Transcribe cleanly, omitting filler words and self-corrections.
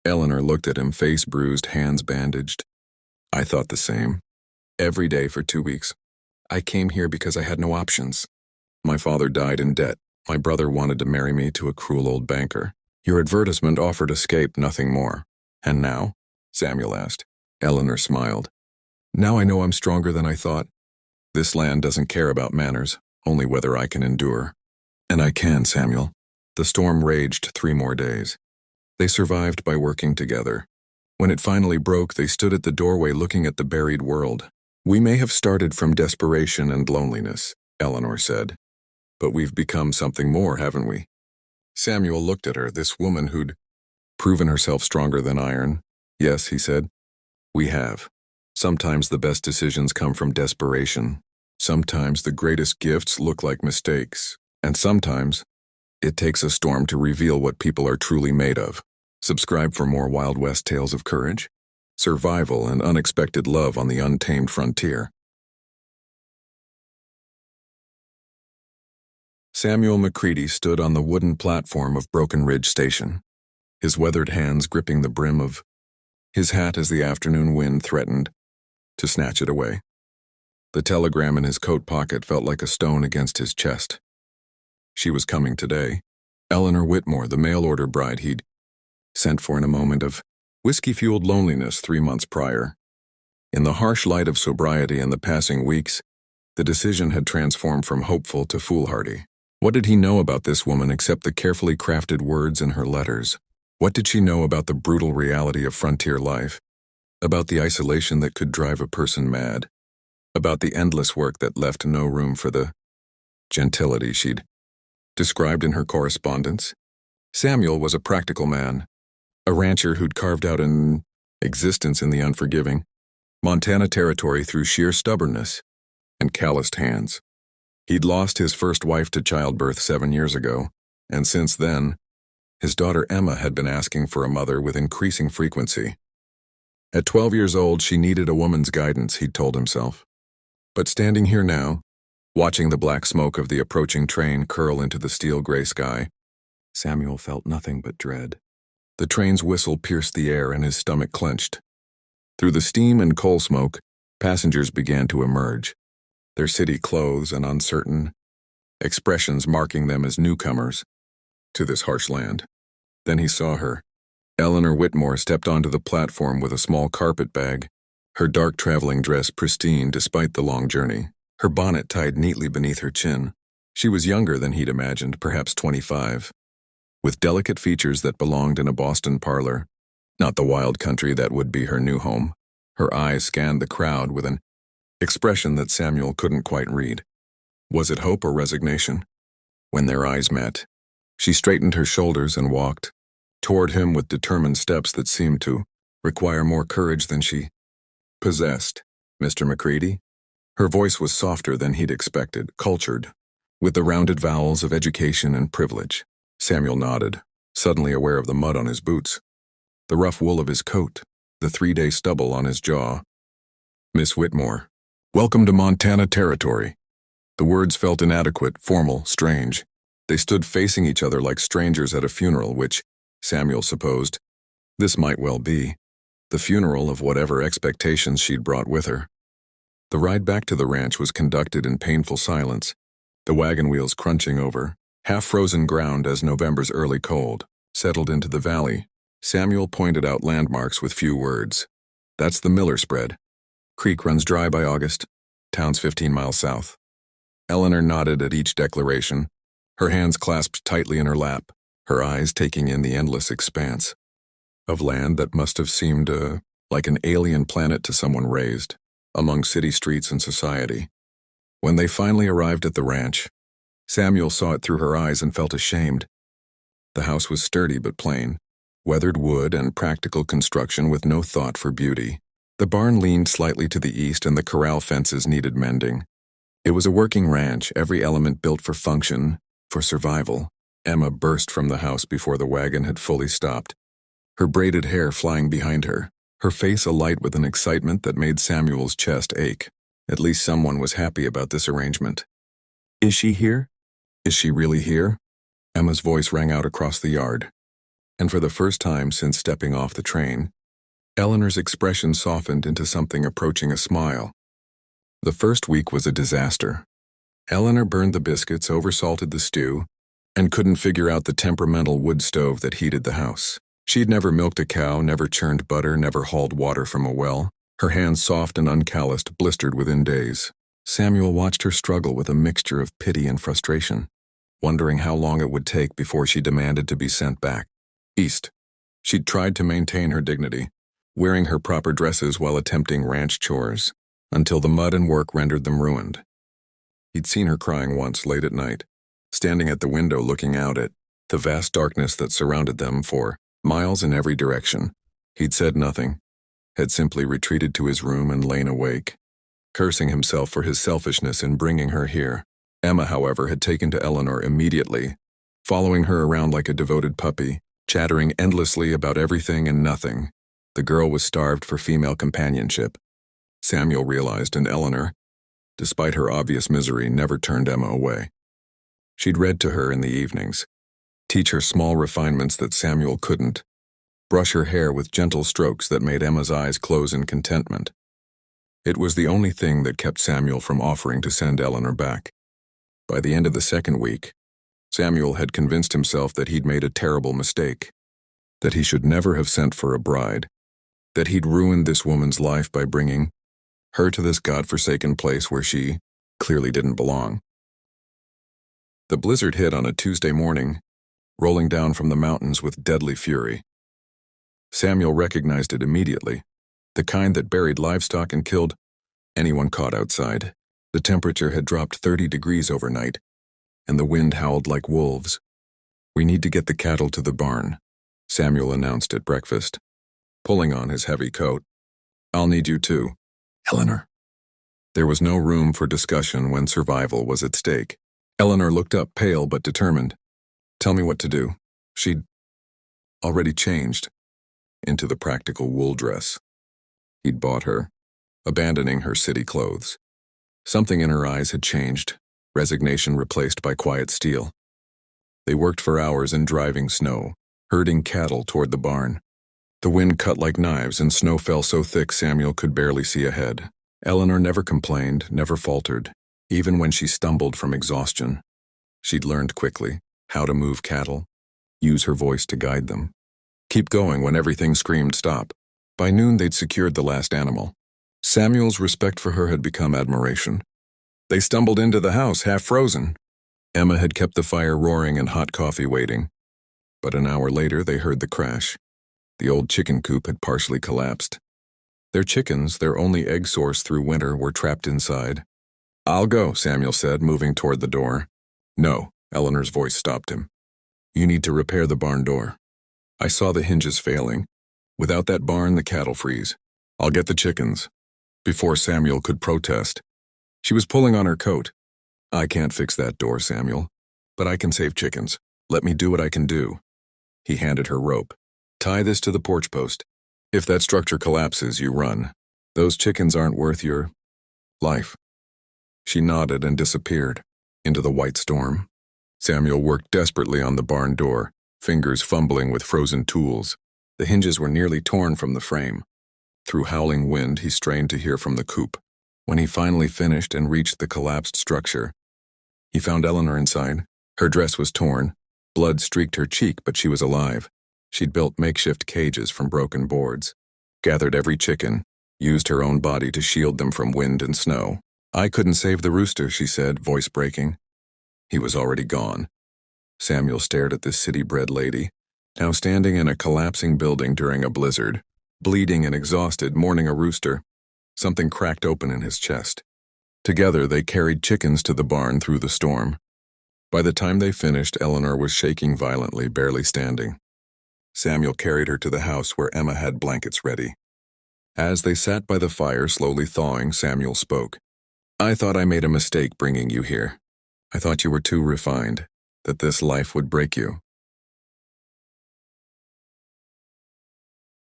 Eleanor looked at him, face bruised, hands bandaged. I thought the same. Every day for 2 weeks. I came here because I had no options. My father died in debt. My brother wanted to marry me to a cruel old banker. Your advertisement offered escape, nothing more. And now? Samuel asked. Eleanor smiled. Now I know I'm stronger than I thought. This land doesn't care about manners, only whether I can endure. And I can, Samuel. The storm raged 3 more days. They survived by working together. When it finally broke, they stood at the doorway looking at the buried world. We may have started from desperation and loneliness, Eleanor said. But we've become something more, haven't we? Samuel looked at her, this woman who'd proven herself stronger than iron. Yes, he said. We have. Sometimes the best decisions come from desperation. Sometimes the greatest gifts look like mistakes. And sometimes it takes a storm to reveal what people are truly made of. Subscribe for more Wild West tales of courage, survival, and unexpected love on the untamed frontier. Samuel McCready stood on the wooden platform of Broken Ridge Station, his weathered hands gripping the brim of his hat as the afternoon wind threatened to snatch it away. The telegram in his coat pocket felt like a stone against his chest. She was coming today. Eleanor Whitmore, the mail-order bride he'd sent for in a moment of whiskey-fueled loneliness 3 months prior. In the harsh light of sobriety and the passing weeks, the decision had transformed from hopeful to foolhardy. What did he know about this woman except the carefully crafted words in her letters? What did she know about the brutal reality of frontier life? About the isolation that could drive a person mad? About the endless work that left no room for the gentility she'd described in her correspondence? Samuel was a practical man, a rancher who'd carved out an existence in the unforgiving Montana territory through sheer stubbornness and calloused hands. He'd lost his first wife to childbirth 7 years ago, and since then, his daughter Emma had been asking for a mother with increasing frequency. At 12 years old, she needed a woman's guidance, he'd told himself. But standing here now, watching the black smoke of the approaching train curl into the steel-gray sky, Samuel felt nothing but dread. The train's whistle pierced the air and his stomach clenched. Through the steam and coal smoke, passengers began to emerge, their city clothes and uncertain expressions marking them as newcomers to this harsh land. Then he saw her. Eleanor Whitmore stepped onto the platform with a small carpet bag, her dark traveling dress pristine despite the long journey, her bonnet tied neatly beneath her chin. She was younger than he'd imagined, perhaps 25, with delicate features that belonged in a Boston parlor, not the wild country that would be her new home. Her eyes scanned the crowd with an expression that Samuel couldn't quite read. Was it hope or resignation? When their eyes met, she straightened her shoulders and walked toward him with determined steps that seemed to require more courage than she possessed. Mr. McCready? Her voice was softer than he'd expected, cultured, with the rounded vowels of education and privilege. Samuel nodded, suddenly aware of the mud on his boots, the rough wool of his coat, the 3-day stubble on his jaw. Miss Whitmore, welcome to Montana territory. The words felt inadequate, formal, strange. They stood facing each other like strangers at a funeral, which, Samuel supposed, this might well be the funeral of whatever expectations she'd brought with her. The ride back to the ranch was conducted in painful silence, the wagon wheels crunching over half-frozen ground as November's early cold settled into the valley. Samuel pointed out landmarks with few words. That's the Miller spread. Creek runs dry by August. Town's 15 miles south. Eleanor nodded at each declaration, her hands clasped tightly in her lap, her eyes taking in the endless expanse of land that must have seemed like an alien planet to someone raised among city streets and society. When they finally arrived at the ranch, Samuel saw it through her eyes and felt ashamed. The house was sturdy but plain, weathered wood and practical construction with no thought for beauty. The barn leaned slightly to the east and the corral fences needed mending. It was a working ranch, every element built for function, for survival. Emma burst from the house before the wagon had fully stopped, her braided hair flying behind her, her face alight with an excitement that made Samuel's chest ache. At least someone was happy about this arrangement. Is she here? Is she really here? Emma's voice rang out across the yard. And for the first time since stepping off the train, Eleanor's expression softened into something approaching a smile. The first week was a disaster. Eleanor burned the biscuits, oversalted the stew, and couldn't figure out the temperamental wood stove that heated the house. She'd never milked a cow, never churned butter, never hauled water from a well. Her hands, soft and uncalloused, blistered within days. Samuel watched her struggle with a mixture of pity and frustration, wondering how long it would take before she demanded to be sent back east. She'd tried to maintain her dignity, wearing her proper dresses while attempting ranch chores, until the mud and work rendered them ruined. He'd seen her crying once late at night, standing at the window looking out at the vast darkness that surrounded them for miles in every direction. He'd said nothing, had simply retreated to his room and lain awake, cursing himself for his selfishness in bringing her here. Emma, however, had taken to Eleanor immediately, following her around like a devoted puppy, chattering endlessly about everything and nothing. The girl was starved for female companionship. Samuel realized, and Eleanor, despite her obvious misery, never turned Emma away. She'd read to her in the evenings, teach her small refinements that Samuel couldn't, brush her hair with gentle strokes that made Emma's eyes close in contentment. It was the only thing that kept Samuel from offering to send Eleanor back. By the end of the second week, Samuel had convinced himself that he'd made a terrible mistake, that he should never have sent for a bride, that he'd ruined this woman's life by bringing her to this godforsaken place where she clearly didn't belong. The blizzard hit on a Tuesday morning, rolling down from the mountains with deadly fury. Samuel recognized it immediately, the kind that buried livestock and killed anyone caught outside. The temperature had dropped 30 degrees overnight, and the wind howled like wolves. "We need to get the cattle to the barn," Samuel announced at breakfast, pulling on his heavy coat. "I'll need you too, Eleanor." There was no room for discussion when survival was at stake. Eleanor looked up, pale but determined. "Tell me what to do." She'd already changed into the practical wool dress he'd bought her, abandoning her city clothes. Something in her eyes had changed, resignation replaced by quiet steel. They worked for hours in driving snow, herding cattle toward the barn. The wind cut like knives and snow fell so thick Samuel could barely see ahead. Eleanor never complained, never faltered, even when she stumbled from exhaustion. She'd learned quickly how to move cattle, use her voice to guide them, keep going when everything screamed stop. By noon they'd secured the last animal. Samuel's respect for her had become admiration. They stumbled into the house, half frozen. Emma had kept the fire roaring and hot coffee waiting. But an hour later they heard the crash. The old chicken coop had partially collapsed. Their chickens, their only egg source through winter, were trapped inside. "I'll go," Samuel said, moving toward the door. "No," Eleanor's voice stopped him. "You need to repair the barn door. I saw the hinges failing. Without that barn, the cattle freeze. I'll get the chickens." Before Samuel could protest, she was pulling on her coat. "I can't fix that door, Samuel, but I can save chickens. Let me do what I can do." He handed her rope. "Tie this to the porch post. If that structure collapses, you run. Those chickens aren't worth your life." She nodded and disappeared into the white storm. Samuel worked desperately on the barn door, fingers fumbling with frozen tools. The hinges were nearly torn from the frame. Through howling wind, he strained to hear from the coop. When he finally finished and reached the collapsed structure, he found Eleanor inside. Her dress was torn. Blood streaked her cheek, but she was alive. She'd built makeshift cages from broken boards, gathered every chicken, used her own body to shield them from wind and snow. "I couldn't save the rooster," she said, voice breaking. He was already gone. Samuel stared at this city-bred lady, now standing in a collapsing building during a blizzard, bleeding and exhausted, mourning a rooster. Something cracked open in his chest. Together they carried chickens to the barn through the storm. By the time they finished, Eleanor was shaking violently, barely standing. Samuel carried her to the house where Emma had blankets ready. As they sat by the fire, slowly thawing, Samuel spoke. "I thought I made a mistake bringing you here. I thought you were too refined, that this life would break you.